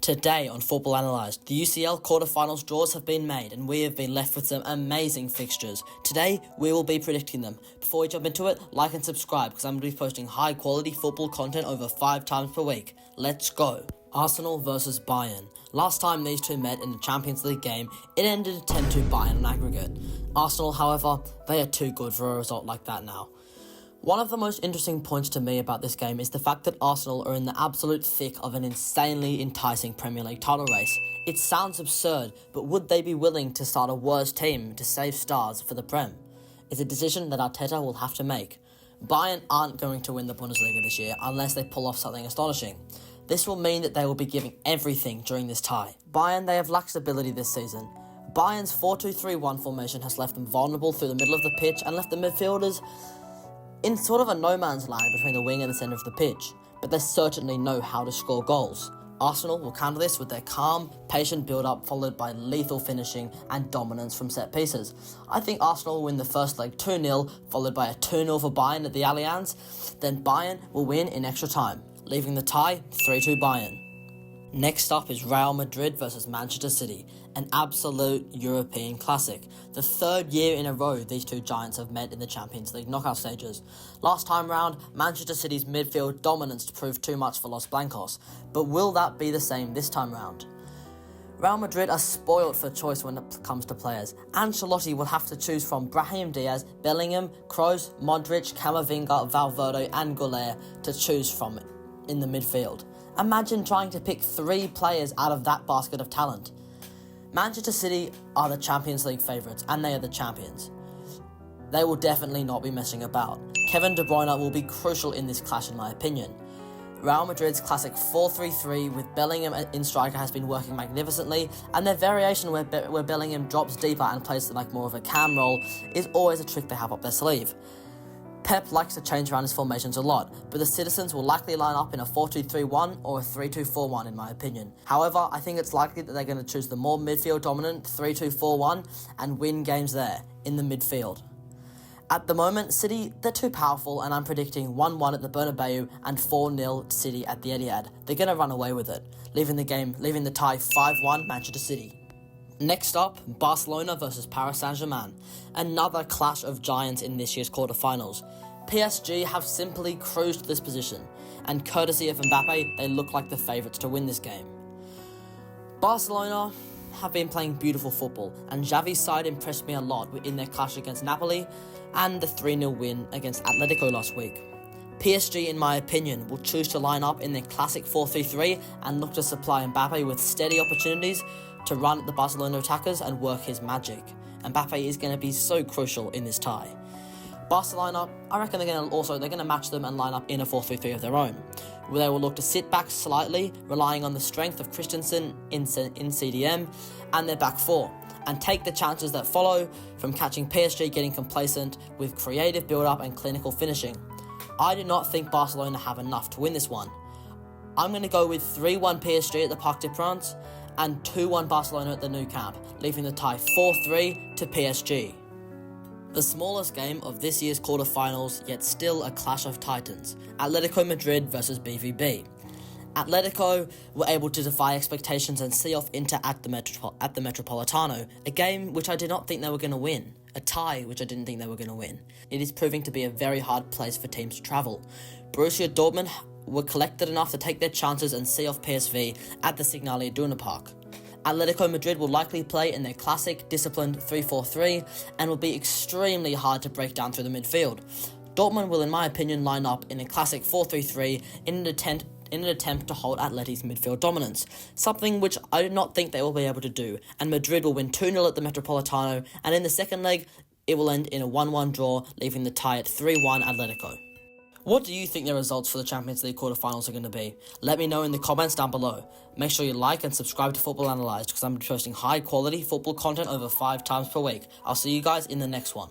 Today on Football Analysed, the UCL quarterfinals draws have been made and we have been left with some amazing fixtures. Today, we will be predicting them. Before we jump into it, like and subscribe because I'm going to be posting high quality football content over 5 times per week. Let's go. Arsenal versus Bayern. Last time these two met in the Champions League game, it ended 10-2 Bayern on aggregate. Arsenal, however, they are too good for a result like that now. One of the most interesting points to me about this game is the fact that Arsenal are in the absolute thick of an insanely enticing Premier League title race. It sounds absurd, but would they be willing to start a worse team to save stars for the Prem? It's a decision that Arteta will have to make. Bayern aren't going to win the Bundesliga this year unless they pull off something astonishing. This will mean that they will be giving everything during this tie. Bayern, they have lacked stability this season. Bayern's 4-2-3-1 formation has left them vulnerable through the middle of the pitch and left the midfielders in sort of a no-man's land between the wing and the centre of the pitch, but they certainly know how to score goals. Arsenal will counter this with their calm, patient build-up followed by lethal finishing and dominance from set pieces. I think Arsenal will win the first leg 2-0, followed by a 2-0 for Bayern at the Allianz, then Bayern will win in extra time, leaving the tie 3-2 Bayern. Next up is Real Madrid versus Manchester City, an absolute European classic. The third year in a row these two giants have met in the Champions League knockout stages. Last time round, Manchester City's midfield dominance proved too much for Los Blancos, but will that be the same this time round? Real Madrid are spoiled for choice when it comes to players. Ancelotti will have to choose from Brahim Diaz, Bellingham, Kroos, Modric, Camavinga, Valverde and Gullit to choose from in the midfield. Imagine trying to pick 3 players out of that basket of talent. Manchester City are the Champions League favourites and they are the champions. They will definitely not be messing about. Kevin De Bruyne will be crucial in this clash in my opinion. Real Madrid's classic 4-3-3 with Bellingham in striker has been working magnificently, and their variation where Bellingham drops deeper and plays like more of a cam role is always a trick they have up their sleeve. Pep likes to change around his formations a lot, but the citizens will likely line up in a 4-2-3-1 or a 3-2-4-1 in my opinion. However, I think it's likely that they're going to choose the more midfield dominant 3-2-4-1 and win games there, in the midfield. At the moment, City, they're too powerful and I'm predicting 1-1 at the Bernabeu and 4-0 City at the Etihad. They're going to run away with it, leaving the tie 5-1 Manchester City. Next up, Barcelona versus Paris Saint-Germain, another clash of giants in this year's quarterfinals. PSG have simply cruised this position, and courtesy of Mbappe, they look like the favourites to win this game. Barcelona have been playing beautiful football, and Xavi's side impressed me a lot in their clash against Napoli and the 3-0 win against Atletico last week. PSG, in my opinion, will choose to line up in their classic 4-3-3 and look to supply Mbappe with steady opportunities to run at the Barcelona attackers and work his magic. Mbappe is going to be so crucial in this tie. Barcelona, I reckon they're going to match them and line up in a 4-3-3 of their own, where they will look to sit back slightly, relying on the strength of Christensen in CDM and their back four, and take the chances that follow from catching PSG getting complacent with creative build-up and clinical finishing. I do not think Barcelona have enough to win this one. I'm going to go with 3-1 PSG at the Parc des Princes and 2-1 Barcelona at the Nou Camp, leaving the tie 4-3 to PSG. The smallest game of this year's quarterfinals, yet still a clash of titans. Atletico Madrid versus BVB. Atletico were able to defy expectations and see off Inter at the Metropolitano, a game which I did not think they were going to win. A tie which I didn't think they were going to win. It is proving to be a very hard place for teams to travel. Borussia Dortmund were collected enough to take their chances and see off PSV at the Signal Iduna Park. Atletico Madrid will likely play in their classic, disciplined 3-4-3 and will be extremely hard to break down through the midfield. Dortmund will, in my opinion, line up in a classic 4-3-3 in an attempt to hold Atleti's midfield dominance, something which I do not think they will be able to do, and Madrid will win 2-0 at the Metropolitano, and in the second leg, it will end in a 1-1 draw, leaving the tie at 3-1 Atletico. What do you think the results for the Champions League quarterfinals are going to be? Let me know in the comments down below. Make sure you like and subscribe to Football Analysed because I'm posting high quality football content over 5 times per week. I'll see you guys in the next one.